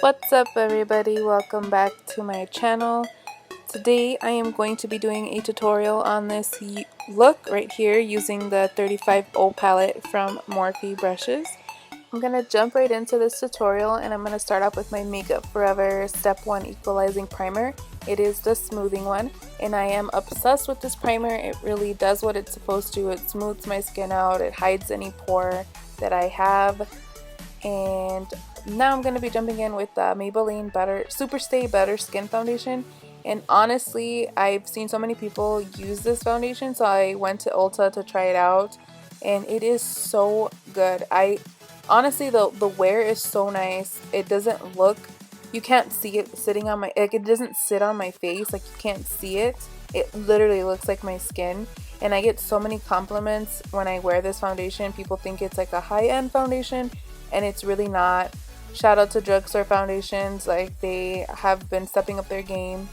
What's up everybody, welcome back to my channel. Today I am going to be doing a tutorial on this look right here using the 35O palette from Morphe Brushes. I'm going to jump right into this tutorial and I'm going to start off with my Makeup Forever Step 1 Equalizing Primer. It is the smoothing one and I am obsessed with this primer. It really does what it's supposed to. It smooths my skin out, it hides any pore that I have. And now I'm going to be jumping in with the Maybelline Super Stay Better Skin Foundation. And honestly, I've seen so many people use this foundation, so I went to Ulta to try it out. And it is so good. Honestly, the wear is so nice. It doesn't look, you can't see it sitting on my, like it doesn't sit on my face, like you can't see it. It literally looks like my skin. And I get so many compliments when I wear this foundation. People think it's like a high-end foundation, and it's really not. Shout out to drugstore foundations, like they have been stepping up their game.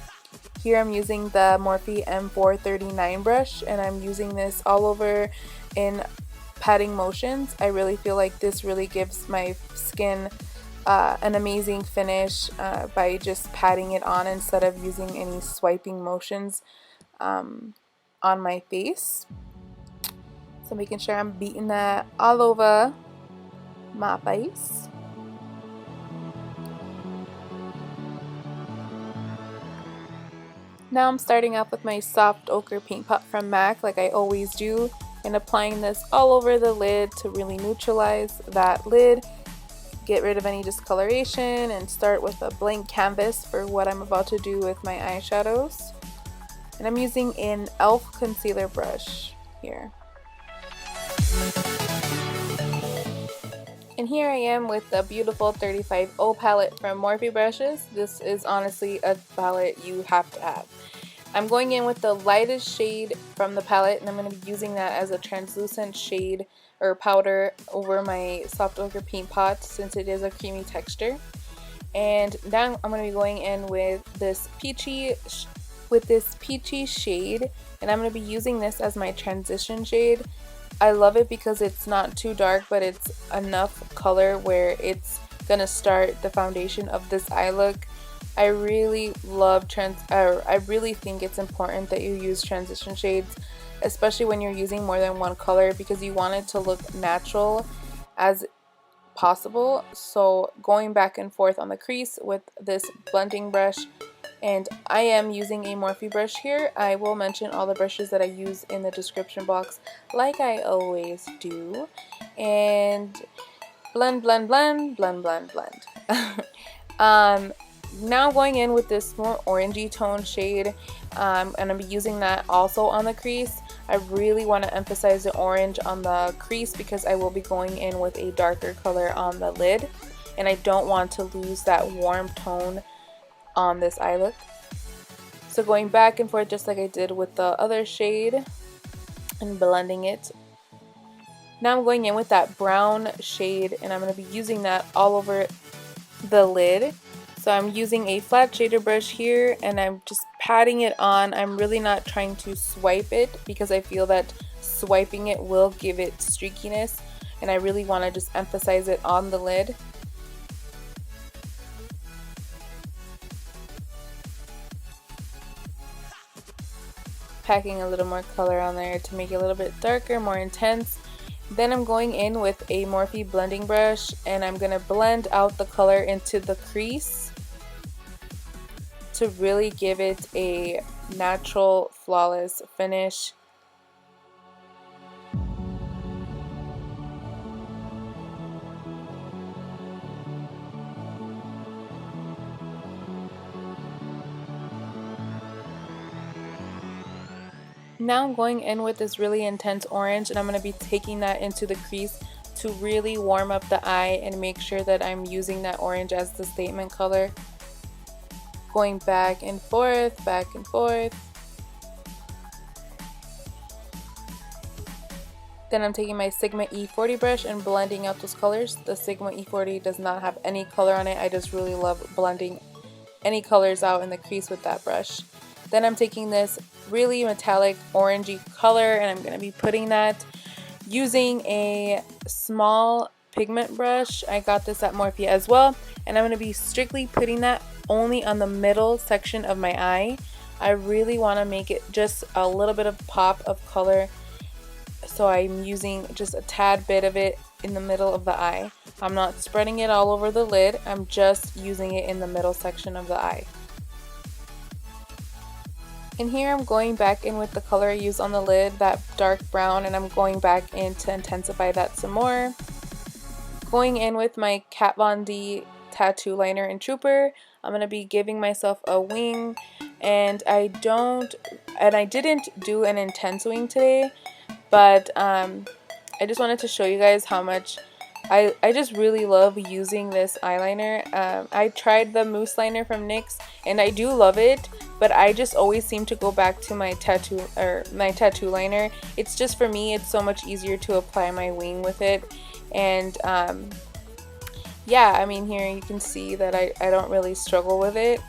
Here I'm using the Morphe M439 brush and I'm using this all over in patting motions. I really feel like this really gives my skin an amazing finish by just patting it on instead of using any swiping motions on my face. So making sure I'm beating that all over my face. Now I'm starting off with my soft ochre paint pot from MAC like I always do, and applying this all over the lid to really neutralize that lid, get rid of any discoloration, and start with a blank canvas for what I'm about to do with my eyeshadows. And I'm using an e.l.f. concealer brush here. And here I am with the beautiful 35O palette from Morphe Brushes. This is honestly a palette you have to have. I'm going in with the lightest shade from the palette and I'm going to be using that as a translucent shade or powder over my soft ochre paint pot since it is a creamy texture. And now I'm going to be going in with this peachy shade, and I'm going to be using this as my transition shade. I love it because it's not too dark, but it's enough color where it's gonna start the foundation of this eye look. I really love I really think it's important that you use transition shades, especially when you're using more than one color, because you want it to look natural as possible. So going back and forth on the crease with this blending brush. And I am using a Morphe brush here. I will mention all the brushes that I use in the description box like I always do. And blend, blend, blend, blend, blend, blend. Now going in with this more orangey tone shade, and I'll be using that also on the crease. I really want to emphasize the orange on the crease because I will be going in with a darker color on the lid. And I don't want to lose that warm tone on this eye look. So going back and forth just like I did with the other shade and blending it. Now I'm going in with that brown shade and I'm going to be using that all over the lid. So I'm using a flat shader brush here and I'm just patting it on. I'm really not trying to swipe it because I feel that swiping it will give it streakiness, and I really want to just emphasize it on the lid. Packing a little more color on there to make it a little bit darker, more intense. Then I'm going in with a Morphe blending brush and I'm going to blend out the color into the crease to really give it a natural, flawless finish. Now I'm going in with this really intense orange and I'm going to be taking that into the crease to really warm up the eye and make sure that I'm using that orange as the statement color. Going back and forth, back and forth. Then I'm taking my Sigma E40 brush and blending out those colors. The Sigma E40 does not have any color on it. I just really love blending any colors out in the crease with that brush. Then I'm taking this really metallic orangey color and I'm going to be putting that using a small pigment brush. I got this at Morphe as well, and I'm going to be strictly putting that only on the middle section of my eye. I really want to make it just a little bit of pop of color, so I'm using just a tad bit of it in the middle of the eye. I'm not spreading it all over the lid, I'm just using it in the middle section of the eye. And here I'm going back in with the color I used on the lid, that dark brown, and I'm going back in to intensify that some more. Going in with my Kat Von D tattoo liner and Trooper, I'm going to be giving myself a wing, and I didn't do an intense wing today, but I just wanted to show you guys how much I just really love using this eyeliner. I tried the mousse liner from NYX and I do love it, but I just always seem to go back to my tattoo liner. It's just, for me, it's so much easier to apply my wing with it. And yeah, I mean, here you can see that I don't really struggle with it.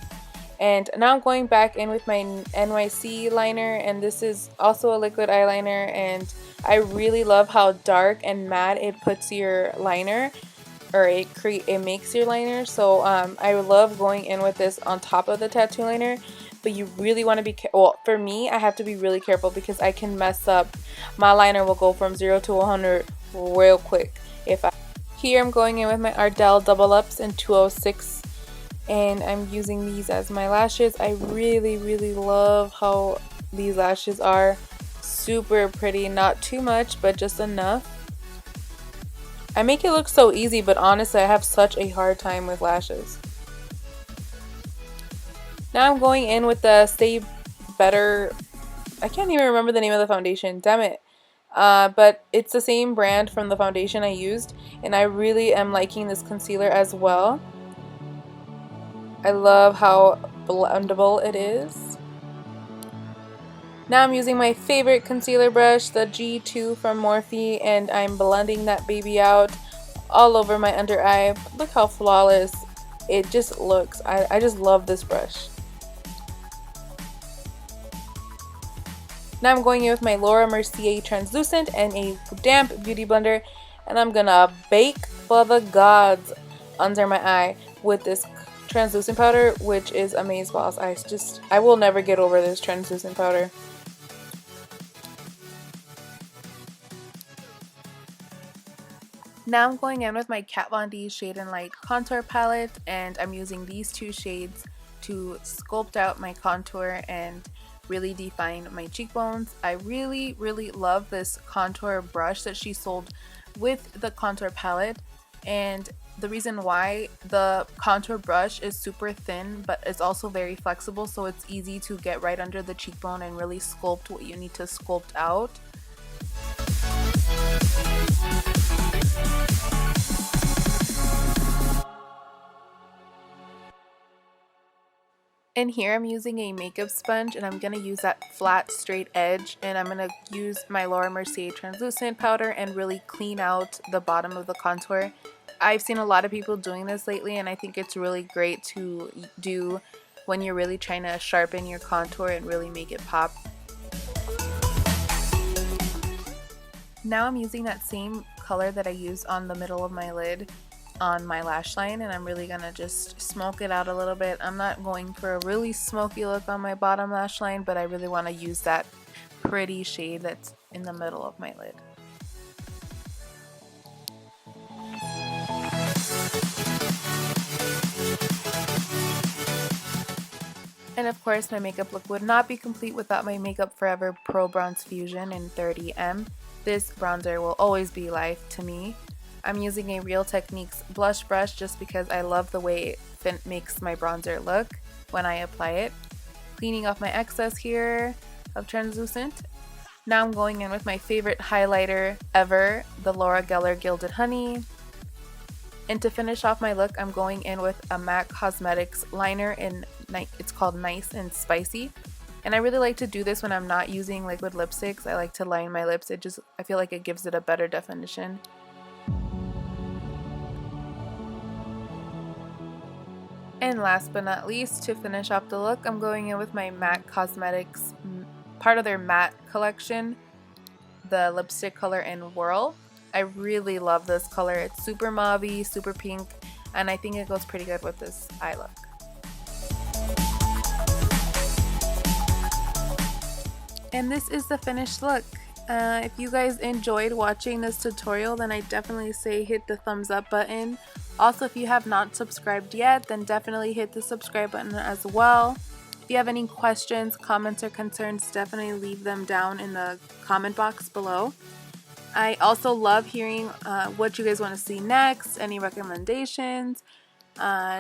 And now I'm going back in with my NYC liner, and this is also a liquid eyeliner, and I really love how dark and matte it puts your liner, or it makes your liner. So I love going in with this on top of the tattoo liner, but you really want to be well, for me, I have to be really careful because I can mess up. My liner will go from 0 to 100 real quick. Here I'm going in with my Ardell Double Ups in 206, and I'm using these as my lashes. I really love how these lashes are. Super pretty, not too much, but just enough. I make it look so easy, but honestly I have such a hard time with lashes. Now I'm going in with the Stay Better, I can't even remember the name of the foundation, damn it. But it's the same brand from the foundation I used, and I really am liking this concealer as well. I love how blendable it is. Now I'm using my favorite concealer brush, the G2 from Morphe, and I'm blending that baby out all over my under eye. Look how flawless it just looks. I just love this brush. Now I'm going in with my Laura Mercier translucent and a damp beauty blender, and I'm gonna bake for the gods under my eye with this translucent powder, which is amazeballs. I will never get over this translucent powder. Now I'm going in with my Kat Von D Shade and Light contour palette, and I'm using these two shades to sculpt out my contour and really define my cheekbones. I really love this contour brush that she sold with the contour palette, and the reason why, the contour brush is super thin but it's also very flexible, so it's easy to get right under the cheekbone and really sculpt what you need to sculpt out. And here I'm using a makeup sponge, and I'm going to use that flat straight edge, and I'm going to use my Laura Mercier translucent powder and really clean out the bottom of the contour. I've seen a lot of people doing this lately, and I think it's really great to do when you're really trying to sharpen your contour and really make it pop. Now I'm using that same color that I used on the middle of my lid on my lash line, and I'm really gonna just smoke it out a little bit. I'm not going for a really smoky look on my bottom lash line, but I really want to use that pretty shade that's in the middle of my lid. And of course, my makeup look would not be complete without my Makeup Forever Pro Bronze Fusion in 30M. This bronzer will always be life to me. I'm using a Real Techniques blush brush just because I love the way it makes my bronzer look when I apply it. Cleaning off my excess here of translucent. Now I'm going in with my favorite highlighter ever, the Laura Geller Gilded Honey. And to finish off my look, I'm going in with a MAC Cosmetics liner in it's called Nice and Spicy. And I really like to do this when I'm not using liquid lipsticks. I like to line my lips. I feel like it gives it a better definition. And last but not least, to finish off the look, I'm going in with my MAC Cosmetics, part of their matte collection, the lipstick color in Whirl. I really love this color. It's super mauve-y, super pink, and I think it goes pretty good with this eye look. And this is the finished look. If you guys enjoyed watching this tutorial, then I definitely say hit the thumbs up button. Also, if you have not subscribed yet, then definitely hit the subscribe button as well. If you have any questions, comments, or concerns, definitely leave them down in the comment box below. I also love hearing what you guys want to see next, any recommendations.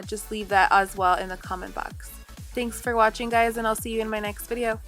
Just leave that as well in the comment box. Thanks for watching, guys, and I'll see you in my next video.